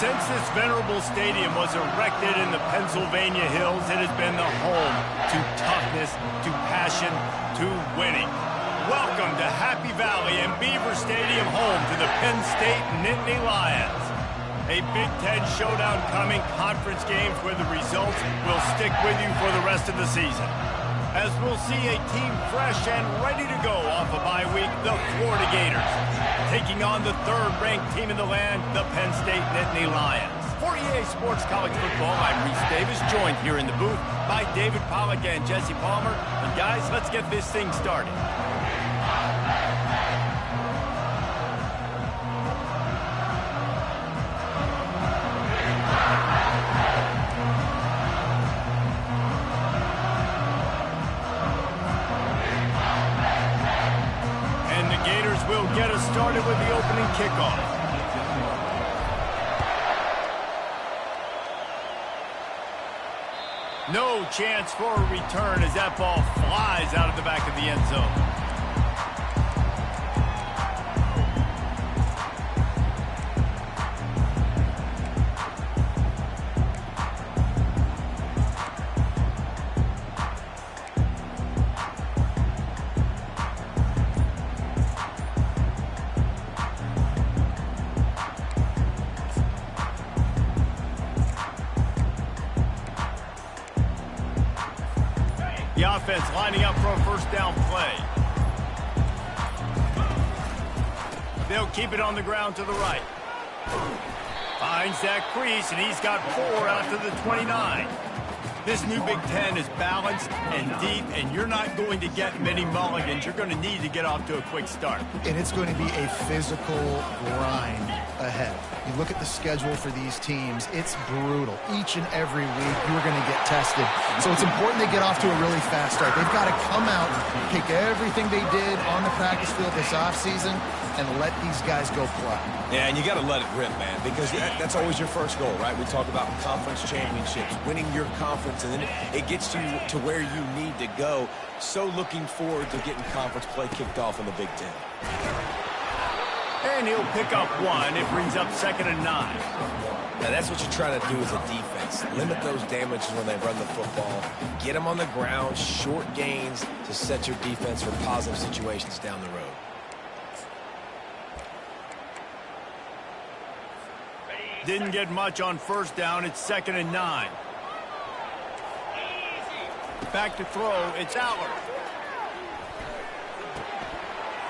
Since this venerable stadium was erected in the Pennsylvania Hills, it has been the home to toughness, to passion, to winning. Welcome to Happy Valley and Beaver Stadium, home to the Penn State Nittany Lions. A Big Ten showdown coming, conference games where the results will stick with you for the rest of the season. As we'll see a team fresh and ready to go off a bye week, the Florida Gators, taking on the third-ranked team in the land, the Penn State Nittany Lions. For EA Sports College Football, I'm Reese Davis, joined here in the booth by David Pollack and Jesse Palmer. And guys, let's get this thing started. Will get us started with the opening kickoff. No chance for a return as that ball flies out of the back of the end zone. The offense lining up for a first down play. They'll keep it on the ground to the right. Finds that crease, and he's got 4 out to the 29. This new Big Ten is balanced and deep, and you're not going to get many mulligans. You're going to need to get off to a quick start. And it's going to be a physical grind ahead. You look at the schedule for these teams, it's brutal. Each and every week, you're going to get tested. So it's important they get off to a really fast start. They've got to come out, pick everything they did on the practice field this offseason, and let these guys go play. Yeah, and you got to let it rip, man, because that's always your first goal, right? We talk about conference championships, winning your conference, and then it gets you to where you need to go. So looking forward to getting conference play kicked off in the Big Ten. And he'll pick up 1. It brings up 2nd and 9. Now, that's what you're trying to do as a defense. Limit those damages when they run the football. Get them on the ground, short gains to set your defense for positive situations down the road. Didn't get much on first down. It's 2nd and 9. Back to throw. It's Allard.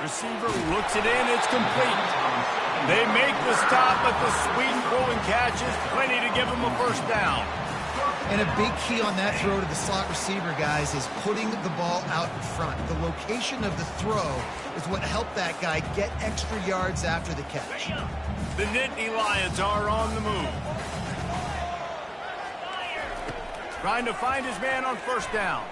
Receiver looks it in. It's complete. They make the stop, but the sweet throwing catch is plenty to give them a first down. And a big key on that throw to the slot receiver, guys, is putting the ball out in front. The location of the throw is what helped that guy get extra yards after the catch. The Nittany Lions are on the move. Trying to find his man on first down.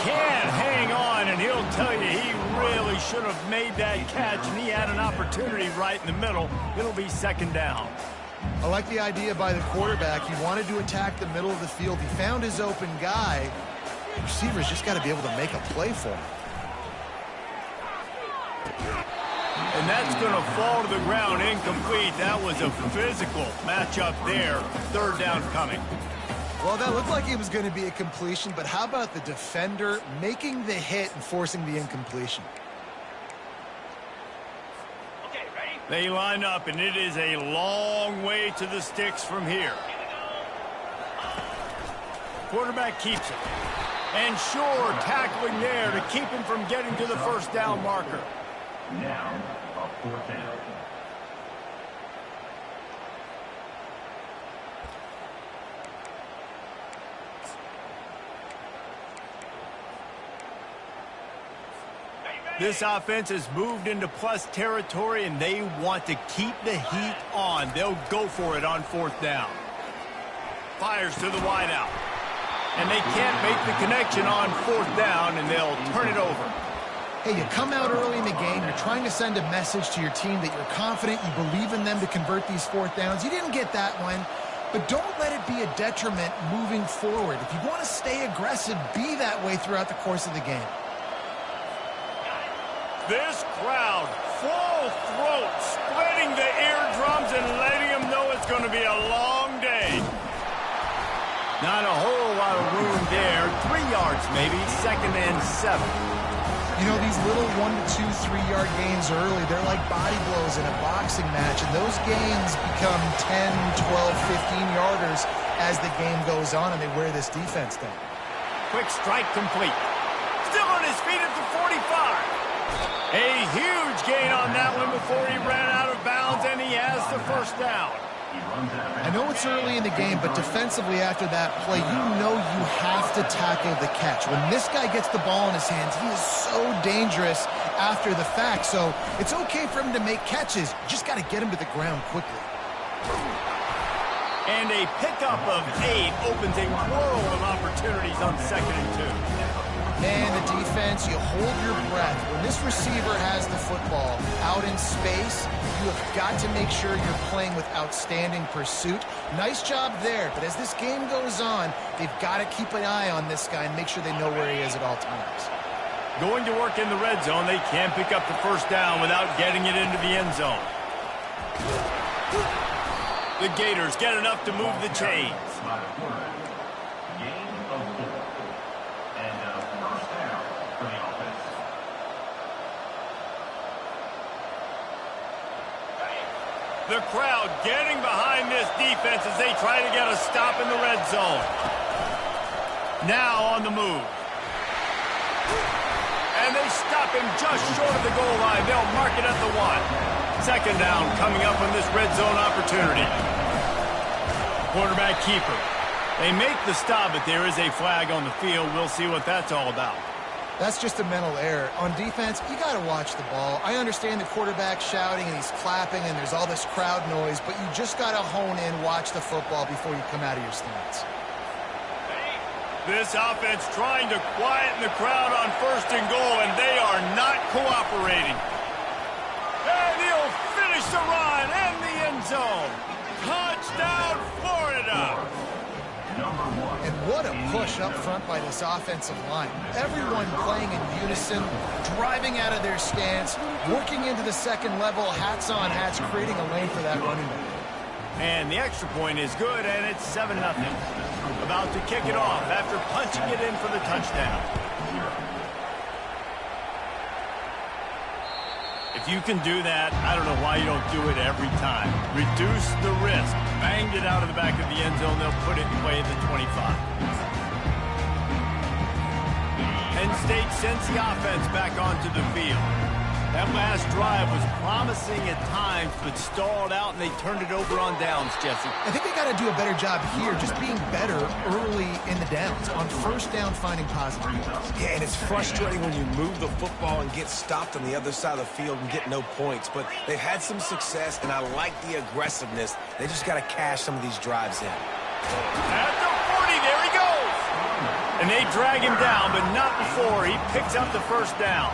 Can't hang on, and he'll tell you he really should have made that catch, and he had an opportunity right in the middle. It'll be 2nd down. I like the idea by the quarterback. He wanted to attack the middle of the field. He found his open guy. The receiver's just got to be able to make a play for him. And that's going to fall to the ground incomplete. That was a physical matchup there. 3rd down coming. Well, that looked like it was going to be a completion, but how about the defender making the hit and forcing the incompletion? Okay, ready? They line up, and it is a long way to the sticks from here. Quarterback keeps it. And sure, tackling there to keep him from getting to the first down marker. Now, a 4th down. This offense has moved into plus territory, and they want to keep the heat on. They'll go for it on 4th down. Fires to the wideout. And they can't make the connection on 4th down, and they'll turn it over. Hey, you come out early in the game, you're trying to send a message to your team that you're confident, you believe in them to convert these 4th downs. You didn't get that one, but don't let it be a detriment moving forward. If you want to stay aggressive, be that way throughout the course of the game. This crowd full throat, splitting the eardrums and letting them know it's going to be a long day. Not a whole lot of room there. 3 yards maybe, 2nd and 7. You know, these little 1 to 2, 3-yard gains early, they're like body blows in a boxing match, and those gains become 10, 12, 15-yarders as the game goes on, and they wear this defense down. Quick strike complete. Still on his feet at the 45. A huge gain on that one before he ran out of bounds, and he has the first down. I know it's early in the game, but defensively after that play, you know you have to tackle the catch. When this guy gets the ball in his hands, he is so dangerous after the fact. So it's okay for him to make catches. You just got to get him to the ground quickly. And a pickup of 8 opens a world of opportunities on 2nd and 2. Man, the defense, you hold your breath. When this receiver has the football out in space, you have got to make sure you're playing with outstanding pursuit. Nice job there, but as this game goes on, they've got to keep an eye on this guy and make sure they know where he is at all times. Going to work in the red zone, they can't pick up the first down without getting it into the end zone. The Gators get enough to move the chains. The crowd getting behind this defense as they try to get a stop in the red zone. Now on the move. And they stop him just short of the goal line. They'll mark it at the 1. 2nd down coming up on this red zone opportunity. Quarterback keeper. They make the stop, but there is a flag on the field. We'll see what that's all about. That's just a mental error. On defense, you got to watch the ball. I understand the quarterback shouting and he's clapping and there's all this crowd noise, but you just got to hone in, watch the football before you come out of your stance. This offense trying to quieten the crowd on 1st and goal, and they are not cooperating. And he'll finish the run and the end zone. Touchdown, Florida! And what a push up front by this offensive line. Everyone playing in unison, driving out of their stance, working into the 2nd level, hats on hats, creating a lane for that running back. And the extra point is good, and it's 7-0. About to kick it off after punching it in for the touchdown. If you can do that, I don't know why you don't do it every time. Reduce the risk. Banged it out of the back of the end zone. They'll put it away at the 25. Penn State sends the offense back onto the field. That last drive was promising at times, but stalled out, and they turned it over on downs, Jesse. I think they got to do a better job here, just being better early in the downs. On 1st down, finding positive points. Yeah, and it's frustrating when you move the football and get stopped on the other side of the field and get no points. But they've had some success, and I like the aggressiveness. They just got to cash some of these drives in. At the 40, there he goes. And they drag him down, but not before he picks up the 1st down.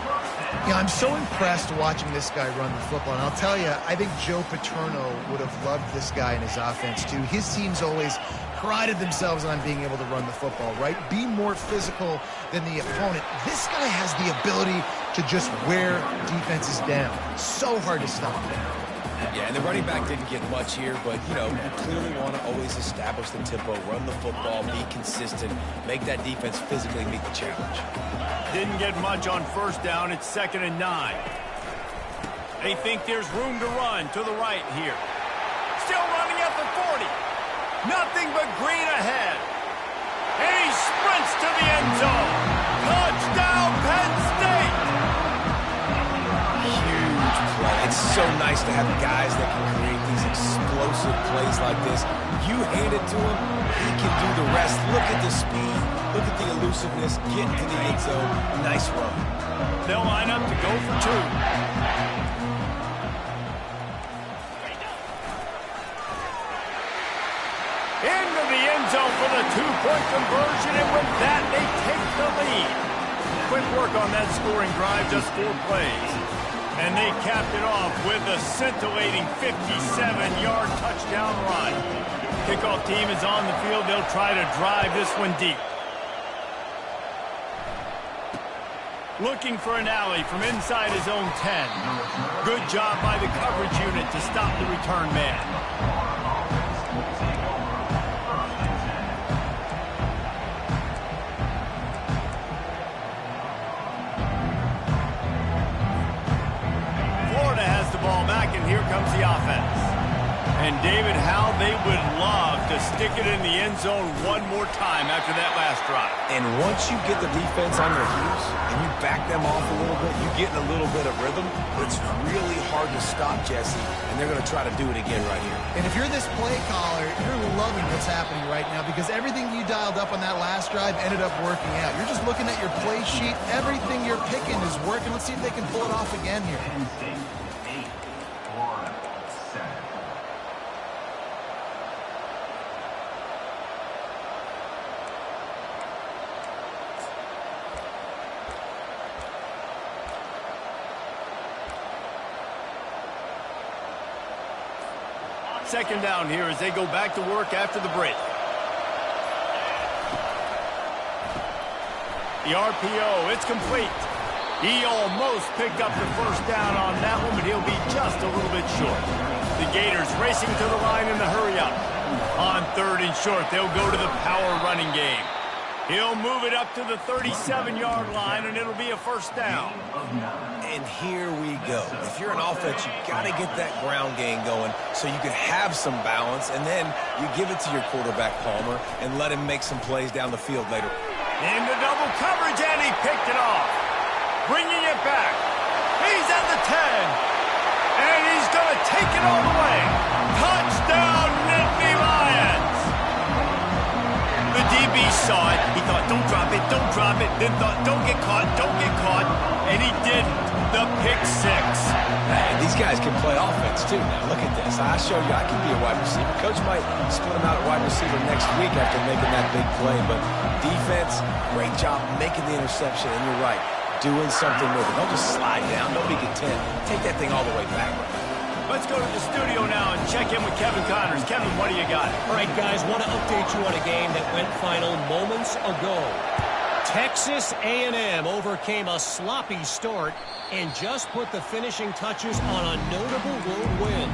Yeah, I'm so impressed watching this guy run the football. And I'll tell you, I think Joe Paterno would have loved this guy in his offense, too. His teams always prided themselves on being able to run the football, right? Be more physical than the opponent. This guy has the ability to just wear defenses down. So hard to stop. Yeah, and the running back didn't get much here, but, you know, you clearly want to always establish the tempo, run the football, be consistent, make that defense physically meet the challenge. Didn't get much on 1st down. It's 2nd and 9. They think there's room to run to the right here. Still running at the 40. Nothing but green ahead. And he sprints to the end zone. Touchdown, Penn State! Huge play. It's so nice to have guys that can create these explosive plays like this. You hand it to him, he can do the rest. Look at the speed. Look at the elusiveness, get into the end zone. Nice run. They'll line up to go for 2. Into the end zone for the 2-point conversion, and with that, they take the lead. Quick work on that scoring drive, just 4 plays. And they capped it off with a scintillating 57-yard touchdown run. Kickoff team is on the field. They'll try to drive this one deep. Looking for an alley from inside his own 10. Good job by the coverage unit to stop the return man. Florida has the ball back, and here comes the offense. And David, how they would love to stick it in the end zone one more time after that last drive. And once you get the defense on their heels and you back them off a little bit, you get in a little bit of rhythm, it's really hard to stop, Jesse, and they're going to try to do it again right here. And if you're this play caller, you're loving what's happening right now because everything you dialed up on that last drive ended up working out. You're just looking at your play sheet. Everything you're picking is working. Let's see if they can pull it off again here. Penn State 8, Florida 7. Second down here as they go back to work after the break. The RPO, it's complete. He almost picked up the first down on that one, but he'll be just a little bit short. The Gators racing to the line in the hurry-up. On third and short, they'll go to the power running game. He'll move it up to the 37-yard line, and it'll be a first down. And here we go. If you're an offense, you got to get that ground game going so you can have some balance, and then you give it to your quarterback, Palmer, and let him make some plays down the field later. Into double coverage, and he picked it off. Bringing it back. He's at the 10. And he's going to take it all the way. Touchdown, Nittany Lions. The DB saw it. He thought, don't drop it, don't drop it. Then thought, don't get caught, don't get caught. And he did the pick six. Man, these guys can play offense, too. Now, look at this. I show you I can be a wide receiver. Coach might split him out at wide receiver next week after making that big play. But defense, great job making the interception. And you're right, doing something with it. Don't just slide down. Don't be content. Take that thing all the way back. Let's go to the studio now and check in with Kevin Connors. Kevin, what do you got? All right, guys, want to update you on a game that went final moments ago. Texas A&M overcame a sloppy start and just put the finishing touches on a notable road win.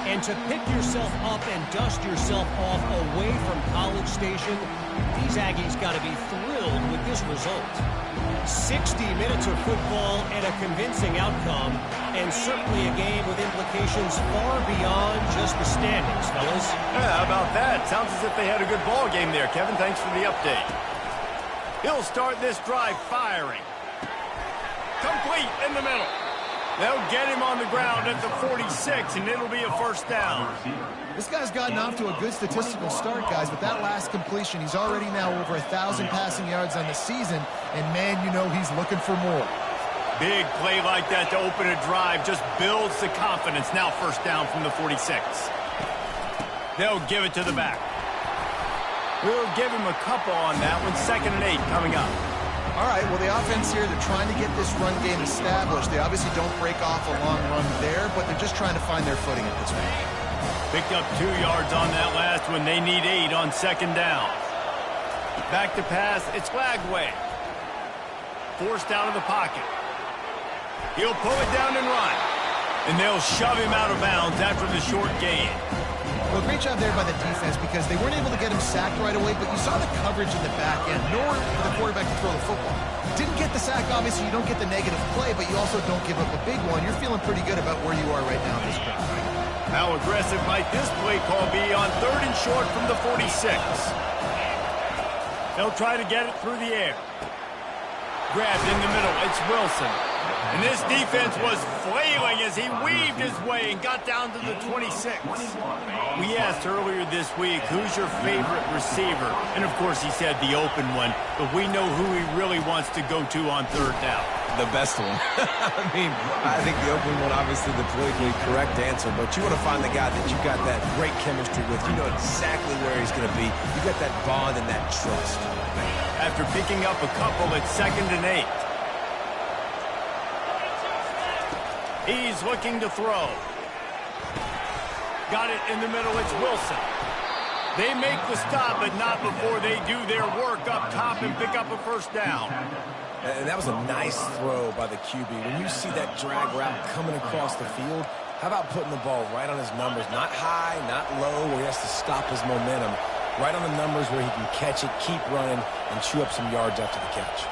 And to pick yourself up and dust yourself off away from College Station, these Aggies got to be thrilled with this result. 60 minutes of football and a convincing outcome, and certainly a game with implications far beyond just the standings, fellas. Yeah, how about that? Sounds as if they had a good ball game there. Kevin, thanks for the update. He'll start this drive firing. Complete in the middle. They'll get him on the ground at the 46, and it'll be a first down. This guy's gotten off to a good statistical start, guys, but that last completion, he's already now over 1,000 passing yards on the season, and, man, you know he's looking for more. Big play like that to open a drive just builds the confidence. Now first down from the 46. They'll give it to the back. We'll give him a couple on that one. 2nd and 8 coming up. All right, well, the offense here, they're trying to get this run game established. They obviously don't break off a long run there, but they're just trying to find their footing at this point. Picked up 2 yards on that last one. They need 8 on 2nd down. Back to pass. It's Flagway. Forced out of the pocket. He'll pull it down and run. And they'll shove him out of bounds after the short gain. Well, great job there by the defense because they weren't able to get him sacked right away, but you saw the coverage in the back end, nor the quarterback to throw the football. Didn't get the sack, obviously. You don't get the negative play, but you also don't give up a big one. You're feeling pretty good about where you are right now in this drive. How aggressive might this play call be on 3rd and short from the 46? They'll try to get it through the air. Grabbed in the middle. It's Wilson. And this defense was flailing as he weaved his way and got down to the 26. We asked earlier this week, who's your favorite receiver? And, of course, he said the open one. But we know who he really wants to go to on 3rd down. The best one. I mean, I think the open one, obviously the politically correct answer, but you want to find the guy that you got that great chemistry with. You know exactly where he's going to be. You got that bond and that trust. After picking up a couple at 2nd and 8. He's looking to throw. Got it in the middle. It's Wilson. They make the stop, but not before they do their work up top and pick up a first down. And that was a nice throw by the QB. When you see that drag route coming across the field, how about putting the ball right on his numbers? Not high, not low, where he has to stop his momentum. Right on the numbers where he can catch it, keep running, and chew up some yards after the catch.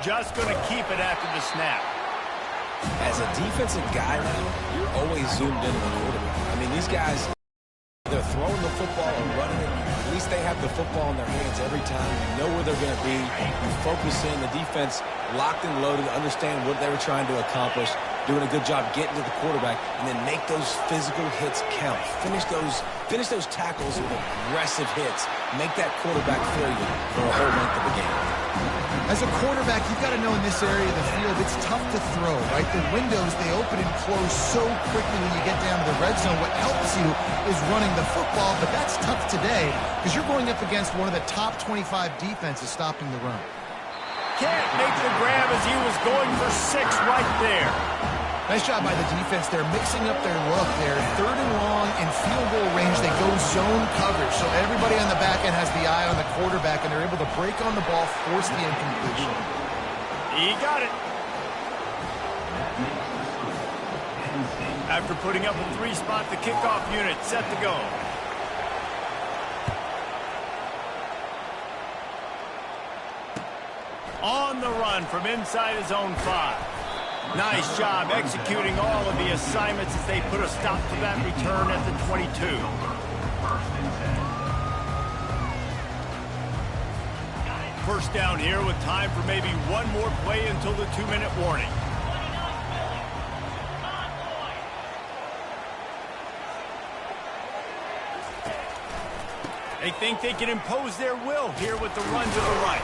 Just going to keep it after the snap. As a defensive guy now, you're always zoomed in on the quarterback. I mean, these guys, they're throwing the football and running it. At least they have the football in their hands every time. You know where they're going to be. You focus in. The defense locked and loaded, understand what they were trying to accomplish, doing a good job getting to the quarterback, and then make those physical hits count. Finish those tackles with aggressive hits. Make that quarterback feel you for a whole length of the game. As a quarterback, you've got to know in this area of the field, it's tough to throw, right? The windows, they open and close so quickly when you get down to the red zone. What helps you is running the football, but that's tough today because you're going up against one of the top 25 defenses stopping the run. Can't make the grab as he was going for 6 right there. Nice job by the defense. They're mixing up their look there. 3rd and long in field goal range. They go zone coverage. So everybody on the back end has the eye on the quarterback, and they're able to break on the ball, force the incompletion. He got it. After putting up a 3-spot, the kickoff unit set to go. On the run from inside his own 5. Nice job executing all of the assignments as they put a stop to that return at the 22. First down here with time for maybe one more play until the 2-minute warning. They think they can impose their will here with the run to the right.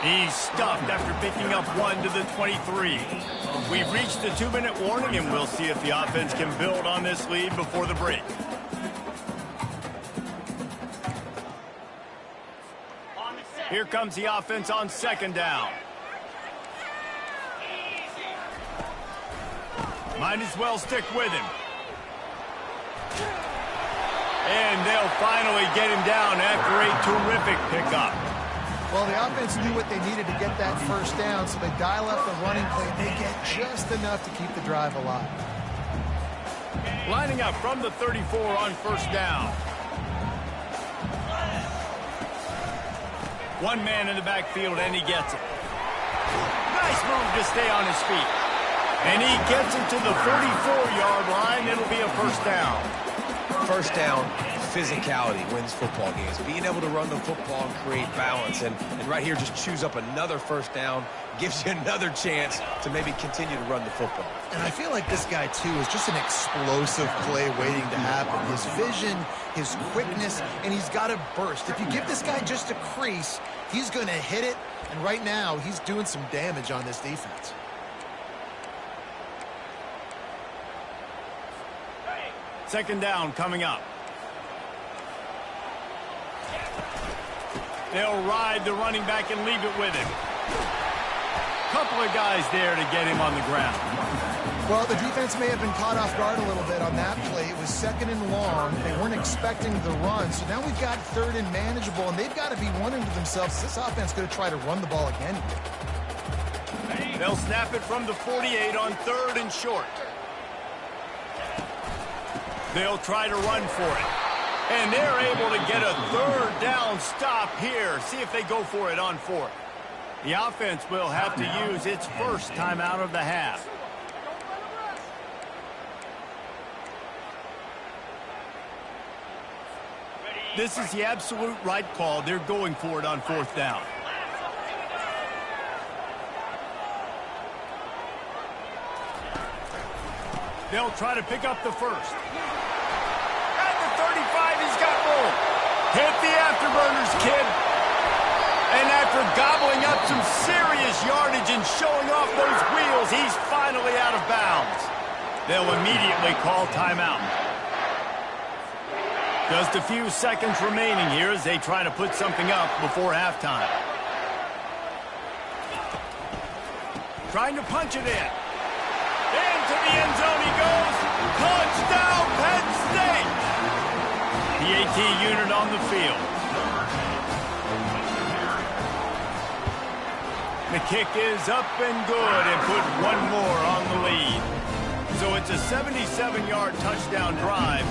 He's stuffed after picking up 1 to the 23. We've reached the 2-minute warning, and we'll see if the offense can build on this lead before the break. Here comes the offense on 2nd down. Might as well stick with him. And they'll finally get him down after a terrific pickup. Well, the offense knew what they needed to get that first down, so they dial up the running play. They get just enough to keep the drive alive. Lining up from the 34 on 1st down. One man in the backfield, and he gets it. Nice move to stay on his feet. And he gets it to the 44-yard line. It'll be a 1st down. 1st down, physicality wins football games. Being able to run the football and create balance. And right here, just choose up another 1st down, gives you another chance to maybe continue to run the football. And I feel like this guy, too, is just an explosive play waiting to happen. His vision, his quickness, and he's got a burst. If you give this guy just a crease, he's going to hit it. And right now, he's doing some damage on this defense. Second down coming up. They'll ride the running back and leave it with him. Couple of guys there to get him on the ground. Well, the defense may have been caught off guard a little bit on that play. It was 2nd and long. They weren't expecting the run. So now we've got 3rd and manageable, and they've got to be wondering to themselves, this offense going to try to run the ball again here? They'll snap it from the 48 on 3rd and short. They'll try to run for it. And they're able to get a 3rd down stop here. See if they go for it on 4th. The offense will have to use its first timeout of the half. This is the absolute right call. They're going for it on 4th down. They'll try to pick up the 1st. At the 35, he's got room. Hit the afterburners, kid. And after gobbling up some serious yardage and showing off those wheels, he's finally out of bounds. They'll immediately call timeout. Just a few seconds remaining here as they try to put something up before halftime. Trying to punch it in. Into the end zone he goes. Touchdown, Penn State! The AT unit on the field. The kick is up and good and put one more on the lead. So it's a 77-yard touchdown drive,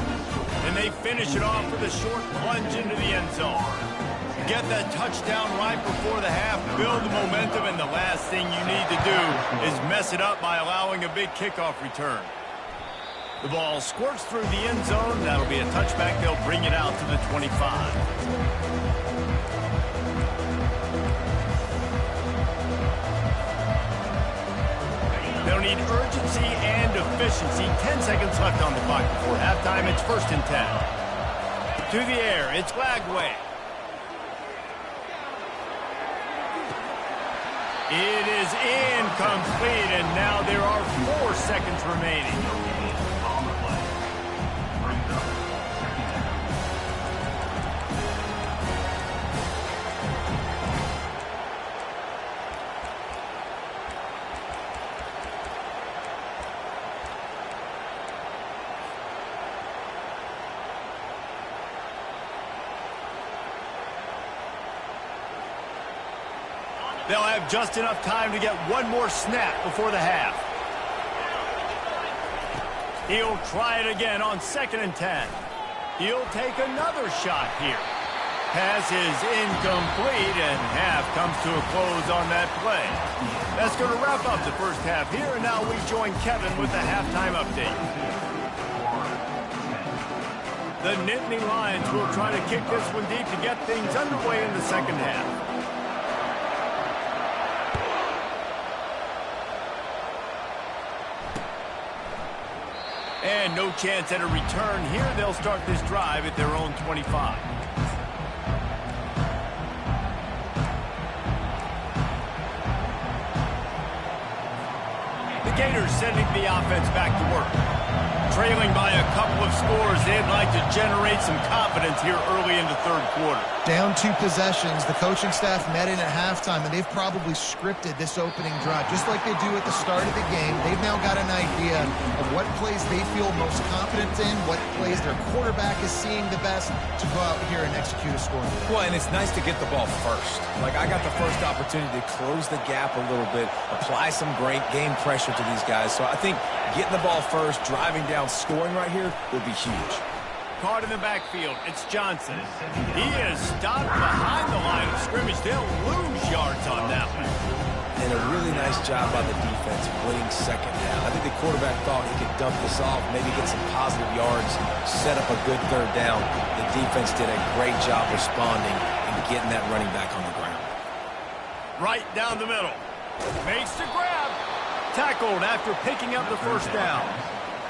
and they finish it off with a short plunge into the end zone. Get that touchdown right before the half, build the momentum, and the last thing you need to do is mess it up by allowing a big kickoff return. The ball squirts through the end zone. That'll be a touchback. They'll bring it out to the 25. They'll need urgency and efficiency. 10 seconds left on the clock before halftime. It's 1st and 10. To the air, it's Lagway. It is incomplete, and now there are 4 seconds remaining. On the play. Brings up 2nd down. They'll have just enough time to get one more snap before the half. He'll try it again on 2nd and 10. He'll take another shot here. Pass is incomplete, and half comes to a close on that play. That's going to wrap up the first half here, and now we join Kevin with the halftime update. The Nittany Lions will try to kick this one deep to get things underway in the second half. And no chance at a return here. They'll start this drive at their own 25. The Gators sending the offense back to work. Trailing by a couple of scores, they'd like to generate some confidence here early in the 3rd quarter. Down 2 possessions, the coaching staff met in at halftime, and they've probably scripted this opening drive. Just like they do at the start of the game, they've now got an idea of what plays they feel most confident in, what plays their quarterback is seeing the best to go out here and execute a scoring drive. Well, and it's nice to get the ball first. Like, I got the first opportunity to close the gap a little bit, apply some great game pressure to these guys. So I think getting the ball first, driving down, scoring right here would be huge. Caught in the backfield, it's Johnson. He is stopped behind the line of scrimmage. They'll lose yards on that one. And a really nice job by the defense winning 2nd down. I think the quarterback thought he could dump this off, maybe get some positive yards, set up a good 3rd down. The defense did a great job responding and getting that running back on the ground. Right down the middle. Makes the grab. Tackled after picking up the 1st down.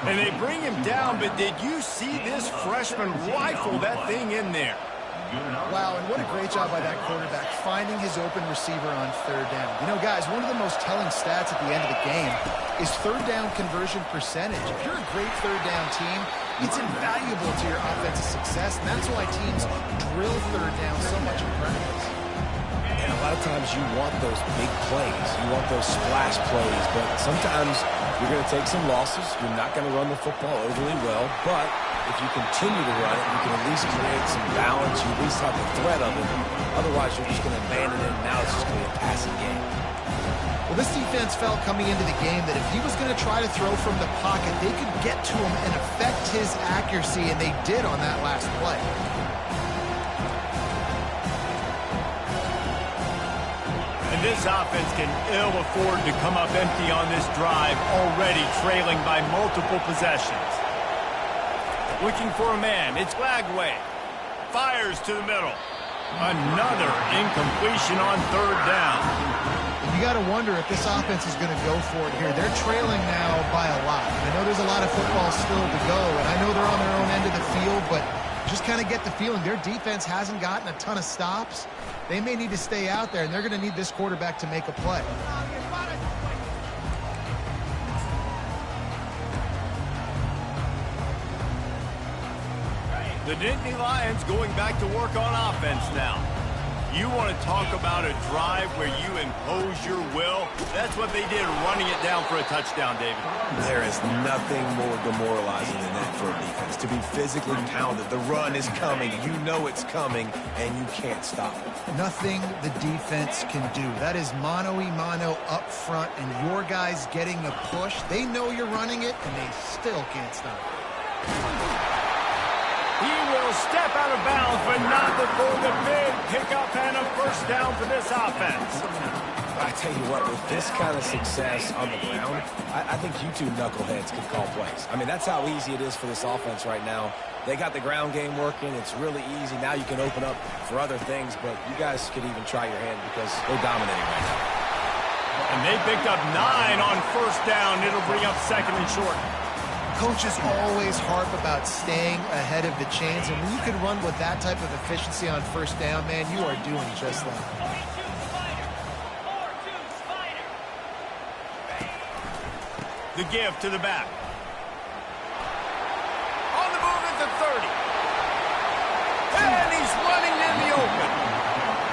And they bring him down, but did you see this freshman rifle that thing in there? Wow, and what a great job by that quarterback, finding his open receiver on 3rd down. You know, guys, one of the most telling stats at the end of the game is 3rd down conversion percentage. If you're a great 3rd down team, it's invaluable to your offensive success, and that's why teams drill 3rd down so much in practice. And a lot of times you want those big plays. You want those splash plays. But sometimes you're going to take some losses. You're not going to run the football overly well. But if you continue to run it, you can at least create some balance. You at least have the threat of it. Otherwise, you're just going to abandon it. And now it's just going to be a passing game. Well, this defense felt coming into the game that if he was going to try to throw from the pocket, they could get to him and affect his accuracy, and they did on that last play. This offense can ill afford to come up empty on this drive, already trailing by multiple possessions. Looking for a man, it's Lagway. Fires to the middle. Another incompletion on 3rd down. You got to wonder if this offense is going to go for it here. They're trailing now by a lot. I know there's a lot of football still to go, and I know they're on their own end of the field, but just kind of get the feeling their defense hasn't gotten a ton of stops. They may need to stay out there, and they're going to need this quarterback to make a play. The Nittany Lions going back to work on offense now. You want to talk about a drive where you impose your will? That's what they did, running it down for a touchdown, David. There is nothing more demoralizing than that for a defense. To be physically pounded. The run is coming. You know it's coming, and you can't stop it. Nothing the defense can do. That is mano-a-mano up front, and your guys getting the push. They know you're running it, and they still can't stop it. He will step out of bounds, but not before the big pickup and a first down for this offense. I tell you what, with this kind of success on the ground, I think you two knuckleheads could call plays. I mean, that's how easy it is for this offense right now. They got the ground game working. It's really easy. Now you can open up for other things, but you guys could even try your hand because they're dominating right now. And they picked up 9 on first down. It'll bring up second and short. Coaches always harp about staying ahead of the chains, and when you can run with that type of efficiency on first down, man, you are doing just that. The give to the back. On the move at the 30. And he's running in the open.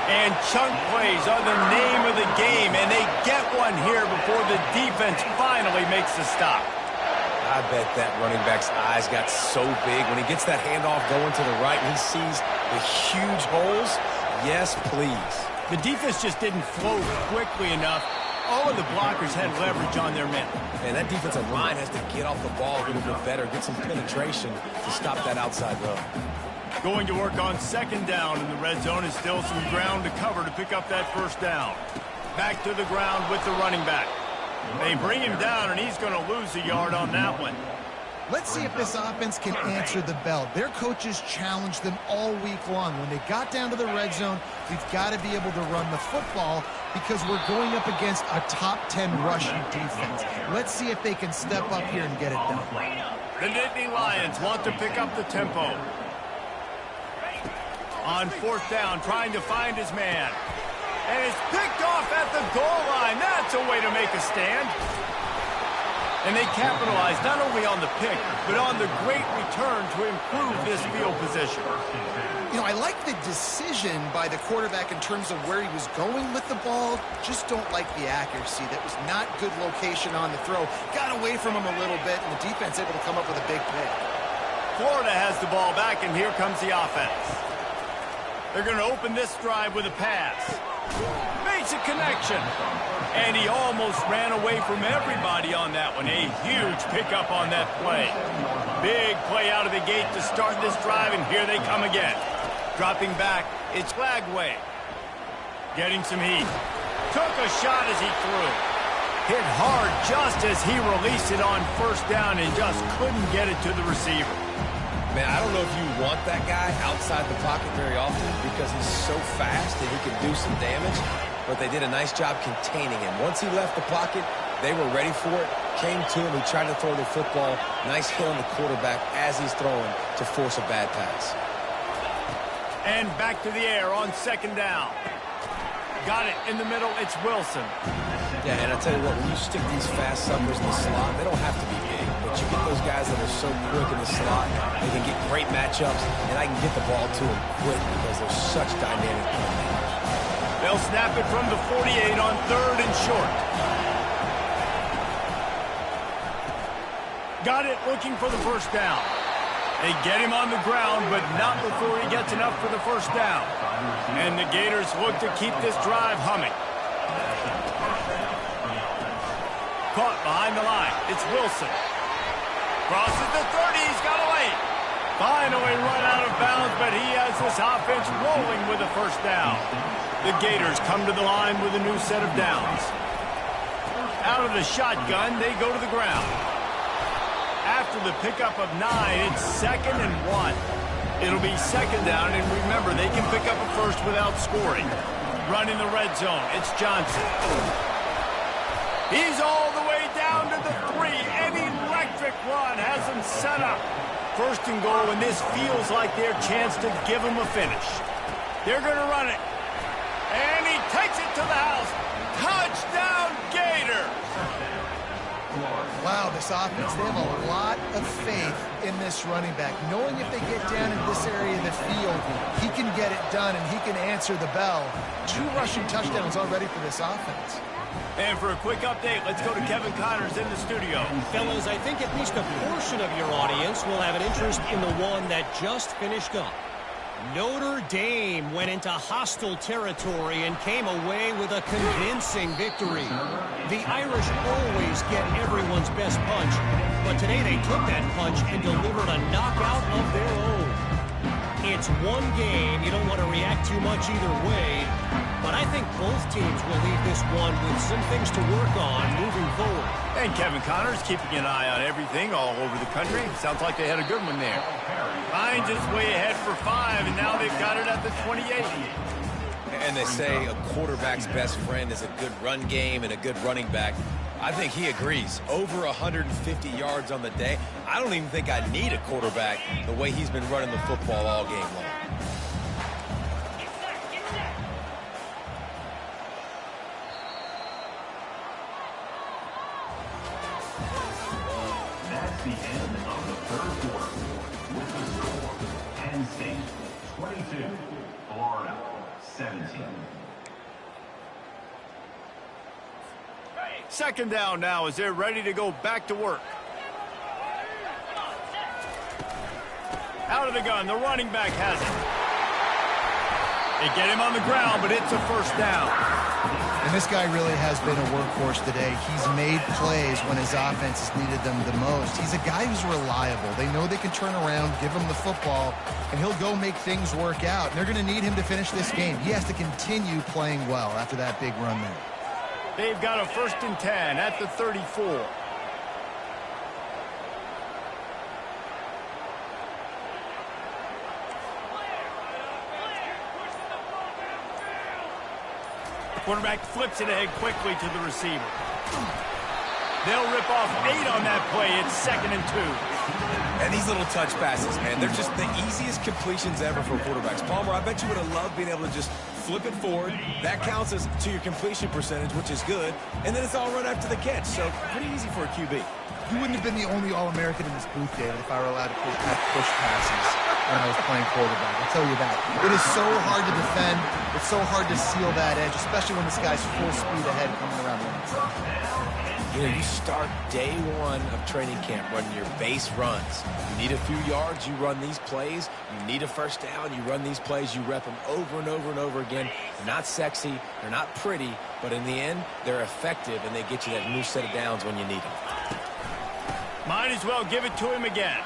And chunk plays are the name of the game, and they get one here before the defense finally makes the stop. I bet that running back's eyes got so big when he gets that handoff going to the right and he sees the huge holes. Yes, please. The defense just didn't flow quickly enough. All of the blockers had leverage on their men. And that defensive line has to get off the ball a little bit better, get some penetration to stop that outside run. Going to work on second down in the red zone is still some ground to cover to pick up that first down. Back to the ground with the running back. They bring him down, and he's going to lose a yard on that one. Let's see if this offense can answer the bell. Their coaches challenged them all week long. When they got down to the red zone, we've got to be able to run the football because we're going up against a top 10 rushing defense. Let's see if they can step up here and get it done. The Nittany Lions want to pick up the tempo. On fourth down, trying to find his man. And it's picked off at the goal line. That's a way to make a stand. And they capitalize not only on the pick, but on the great return to improve this field position. You know, I like the decision by the quarterback in terms of where he was going with the ball. Just don't like the accuracy. That was not good location on the throw. Got away from him a little bit, and the defense able to come up with a big pick. Florida has the ball back, and here comes the offense. They're going to open this drive with a pass. Makes a connection. And he almost ran away from everybody on that one. A huge pickup on that play. Big play out of the gate to start this drive, and here they come again. Dropping back, it's Flagway. Getting some heat. Took a shot as he threw. Hit hard just as he released it on first down and just couldn't get it to the receiver. Man, I don't know if you want that guy outside the pocket very often because he's so fast and he can do some damage, but they did a nice job containing him. Once he left the pocket, they were ready for it, came to him, he tried to throw the football. Nice hit on the quarterback as he's throwing to force a bad pass. And back to the air on second down. Got it in the middle, it's Wilson. Yeah, and I tell you what, when you stick these fast suckers in the slot, they don't have to be big. But you get those guys that are so quick in the slot, they can get great matchups, and I can get the ball to them quick because they're such dynamic playmakers. They'll snap it from the 48 on third and short. Got it, looking for the first down. They get him on the ground, but not before he gets enough for the first down. And the Gators look to keep this drive humming. Caught behind the line. It's Wilson. Crosses the 30. He's got a lane. Finally run out of bounds, but he has this offense rolling with a first down. The Gators come to the line with a new set of downs. Out of the shotgun, they go to the ground. After the pickup of 9, it's 2nd and 1. It'll be second down, and remember, they can pick up a first without scoring. Running the red zone, it's Johnson. He's all the way down to the 3. An electric run has him set up. First and goal, and this feels like their chance to give him a finish. They're going to run it. And he takes it to the house. Touchdown, Gators! Wow, the this offense, they have a lot of faith in this running back, knowing if they get down in this area of the field, he can get it done and he can answer the bell. 2 rushing touchdowns already for this offense. And for a quick update, let's go to Kevin Connors in the studio. Fellas, I think at least a portion of your audience will have an interest in the one that just finished up. Notre Dame went into hostile territory and came away with a convincing victory. The Irish always get everyone's best punch, but today they took that punch and delivered a knockout of their own. It's one game. You don't want to react too much either way, but I think both teams will leave this one with some things to work on moving forward. And Kevin Connors keeping an eye on everything all over the country. Sounds like they had a good one there. Hines is way ahead for 5, and now they've got it at the 28. And they say a quarterback's best friend is a good run game and a good running back. I think he agrees. Over 150 yards on the day. I don't even think I need a quarterback the way he's been running the football all game long. That's the end of the third quarter. With the score, Penn State 22, Florida 17. Second down now as they're ready to go back to work. Out of the gun, the running back has it. They get him on the ground, but it's a first down. And this guy really has been a workhorse today. He's made plays when his offense has needed them the most. He's a guy who's reliable. They know they can turn around, give him the football, and he'll go make things work out. And they're going to need him to finish this game. He has to continue playing well after that big run there. They've got a 1st and 10 at the 34. The quarterback flips it ahead quickly to the receiver. They'll rip off 8 on that play. It's 2nd and 2. And these little touch passes, man, they're just the easiest completions ever for quarterbacks. Palmer, I bet you would have loved being able to just flip it forward. That counts as to your completion percentage, which is good. And then it's all run after the catch. So pretty easy for a QB. You wouldn't have been the only All-American in this booth, David, if I were allowed to push passes when I was playing quarterback. I'll tell you that. It is so hard to defend. It's so hard to seal that edge, especially when this guy's full speed ahead coming around the inside. You know, you start day 1 of training camp running your base runs. You need a few yards, you run these plays. You need a first down, you run these plays. You rep them over and over and over again. They're not sexy, they're not pretty, but in the end, they're effective, and they get you that new set of downs when you need them. Might as well give it to him again.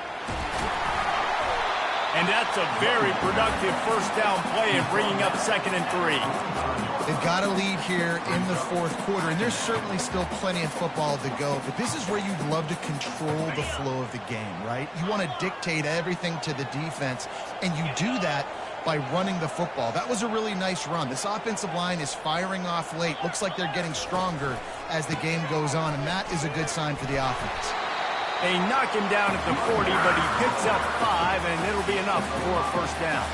And that's a very productive first down play and bringing up 2nd and 3. They've got a lead here in the 4th quarter, and there's certainly still plenty of football to go, but this is where you'd love to control the flow of the game, right? You want to dictate everything to the defense, and you do that by running the football. That was a really nice run. This offensive line is firing off late. Looks like they're getting stronger as the game goes on, and that is a good sign for the offense. They knock him down at the 40, but he picks up 5, and it'll be enough for a first down.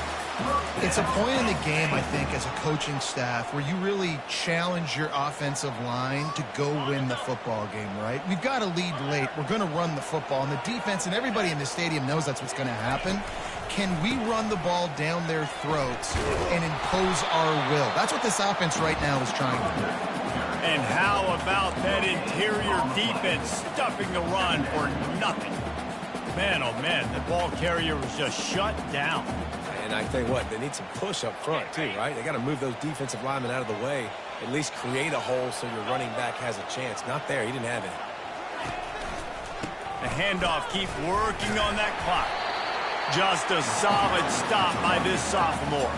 It's a point in the game, I think, as a coaching staff where you really challenge your offensive line to go win the football game, right? We've got to lead late. We're going to run the football, and the defense and everybody in the stadium knows that's what's going to happen. Can we run the ball down their throats and impose our will? That's what this offense right now is trying to do. And how about that interior defense stuffing the run for nothing? Man, oh man, the ball carrier was just shut down. And I tell you what, they need some push up front too, right? They got to move those defensive linemen out of the way, at least create a hole so your running back has a chance. Not there, he didn't have it. The handoff keeps working on that clock. Just a solid stop by this sophomore.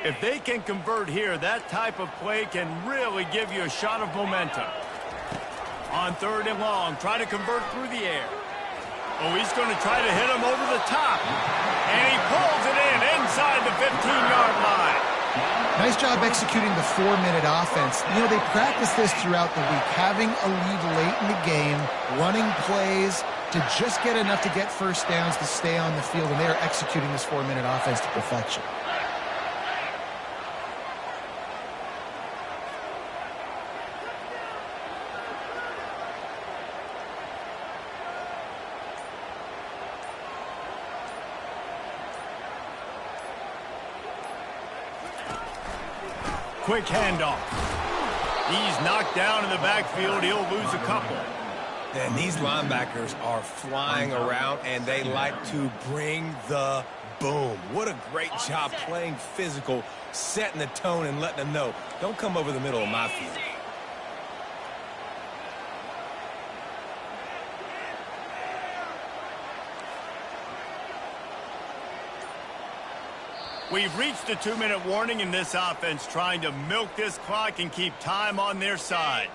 If they can convert here, that type of play can really give you a shot of momentum. On 3rd and long, try to convert through the air. Oh, he's going to try to hit him over the top. And he pulls it in inside the 15-yard line. Nice job executing the 4-minute offense. You know, they practice this throughout the week, having a lead late in the game, running plays to just get enough to get first downs to stay on the field, and they are executing this 4-minute offense to perfection. Quick handoff. He's knocked down in the backfield. He'll lose a couple. And these linebackers are flying around, and they like to bring the boom. What a great job playing physical, setting the tone and letting them know, don't come over the middle of my field. We've reached the 2-minute warning in this offense, trying to milk this clock and keep time on their side.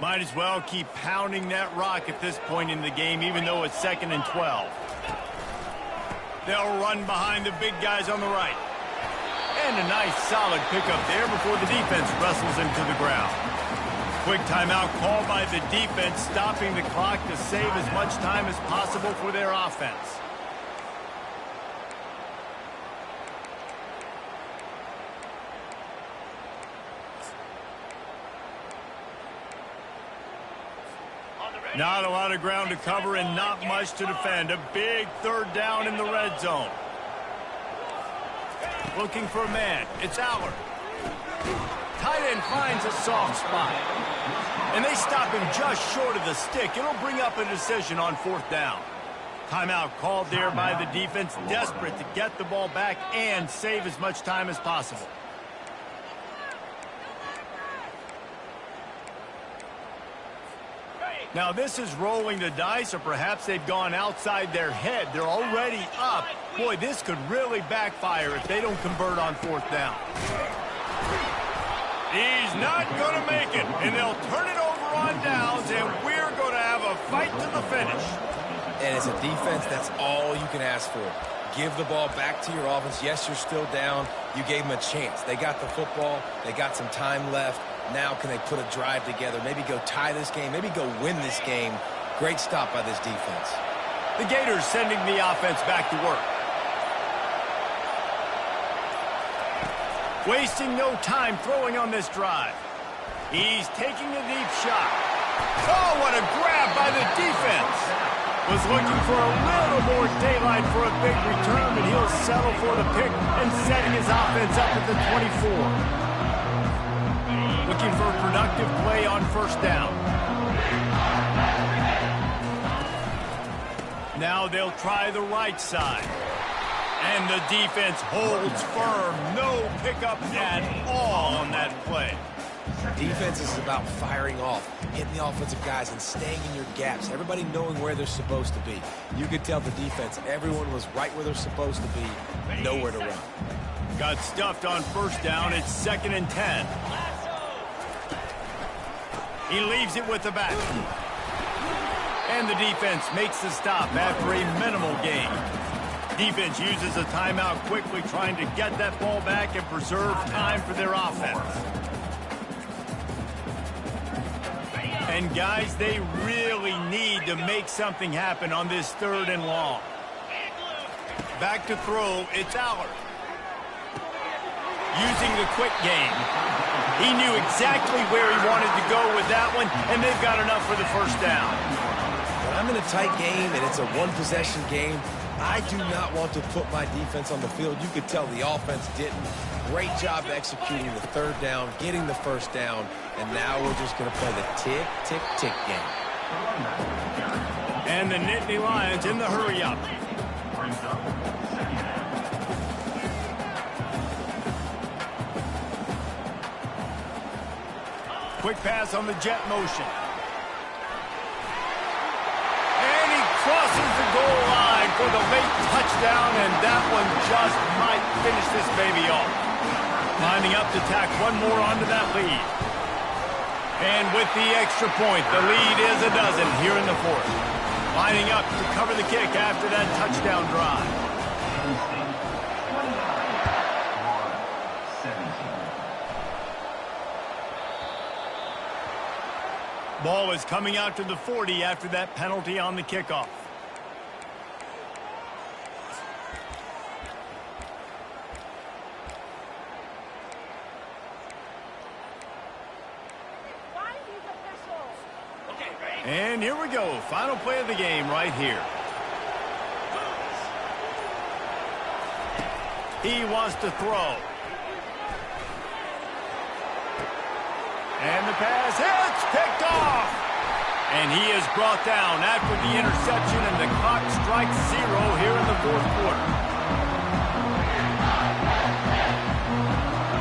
Might as well keep pounding that rock at this point in the game, even though it's 2nd and 12. They'll run behind the big guys on the right. And a nice solid pickup there before the defense wrestles him to the ground. Quick timeout called by the defense, stopping the clock to save as much time as possible for their offense. Not a lot of ground to cover and not much to defend. A big 3rd down in the red zone. Looking for a man. It's Allard. Tight end finds a soft spot. And they stop him just short of the stick. It'll bring up a decision on 4th down. Timeout called there by the defense, desperate to get the ball back and save as much time as possible. Now, this is rolling the dice, or perhaps they've gone outside their head. They're already up. Boy, this could really backfire if they don't convert on 4th down. He's not going to make it, and they'll turn it over on downs, and we're going to have a fight to the finish. And as a defense, that's all you can ask for. Give the ball back to your offense. Yes, you're still down. You gave them a chance. They got the football. They got some time left. Now can they put a drive together, maybe go tie this game, maybe go win this game. Great stop by this defense. The Gators sending the offense back to work. Wasting no time throwing on this drive. He's taking a deep shot. Oh, what a grab by the defense. Was looking for a little more daylight for a big return, but he'll settle for the pick and setting his offense up at the 24. Looking for a productive play on 1st down. Now they'll try the right side. And the defense holds firm. No pickup at all on that play. Defense is about firing off, hitting the offensive guys and staying in your gaps. Everybody knowing where they're supposed to be. You could tell the defense, everyone was right where they're supposed to be. Nowhere to run. Got stuffed on 1st down. It's 2nd and 10. He leaves it with the back. And the defense makes the stop after a minimal gain. Defense uses a timeout quickly, trying to get that ball back and preserve time for their offense. And guys, they really need to make something happen on this 3rd and long. Back to throw, it's Allard. Using the quick game. He knew exactly where he wanted to go with that one, and they've got enough for the 1st down. When I'm in a tight game and it's a one-possession game, I do not want to put my defense on the field. You could tell the offense didn't. Great job executing the 3rd down, getting the 1st down, and now we're just going to play the tick, tick, tick game. And the Nittany Lions in the hurry-up. Quick pass on the jet motion. And he crosses the goal line for the late touchdown, and that one just might finish this baby off. Lining up to tack one more onto that lead. And with the extra point, the lead is a dozen here in the 4th. Lining up to cover the kick after that touchdown drive. Penn State 29, Florida 17. Ball is coming out to the 40 after that penalty on the kickoff. And here we go. Final play of the game right here. He wants to throw. And the pass hits, picked off. And he is brought down after the interception, and the clock strikes 0 here in the fourth quarter.